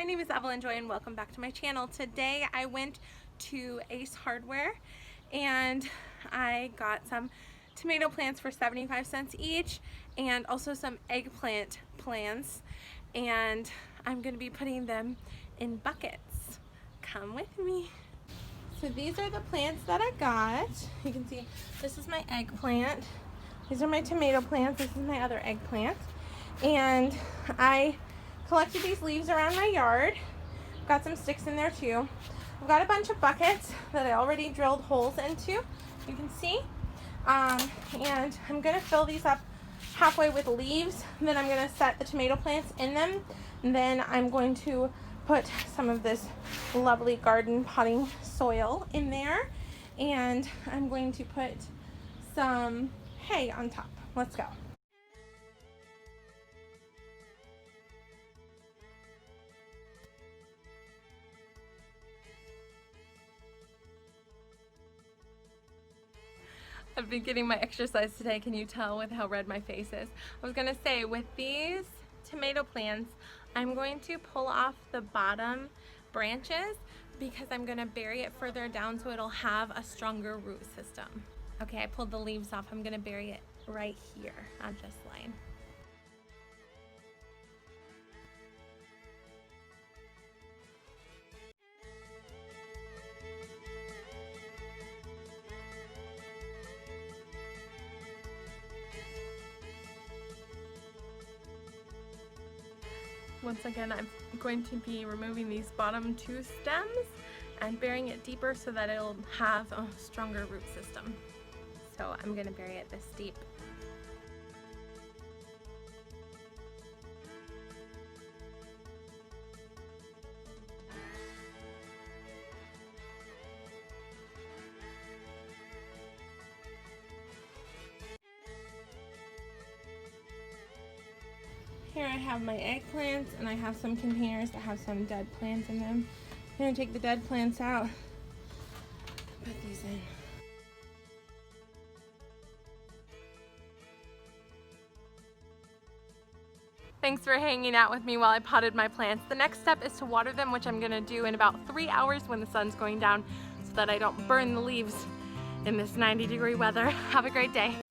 my name is Evelyn Joy and welcome back to my channel. Today I went to Ace Hardware and I got some tomato plants for 75 cents each and also some eggplant plants, and I'm going to be putting them in buckets. Come with me. So these are the plants that I got. You can see this is my eggplant. These are my tomato plants. This is my other eggplant. And I collected these leaves around my yard. Got some sticks in there too. I've got a bunch of buckets that I already drilled holes into. You can see. And I'm going to fill these up halfway with leaves. Then I'm going to set the tomato plants in them. And then I'm going to put some of this lovely garden potting soil in there. And I'm going to put some hay on top. Let's go. I've been getting my exercise today. Can you tell with how red my face is? I was gonna say, with these tomato plants, I'm going to pull off the bottom branches because I'm gonna bury it further down so it'll have a stronger root system. Okay, I pulled the leaves off. I'm gonna bury it right here on this line. Once again, I'm going to be removing these bottom two stems and burying it deeper so that it'll have a stronger root system. So I'm going to bury it this deep. Here I have my eggplants, and I have some containers that have some dead plants in them. I'm going to take the dead plants out, put these in. Thanks for hanging out with me while I potted my plants. The next step is to water them, which I'm going to do in about 3 hours when the sun's going down so that I don't burn the leaves in this 90-degree weather. Have a great day.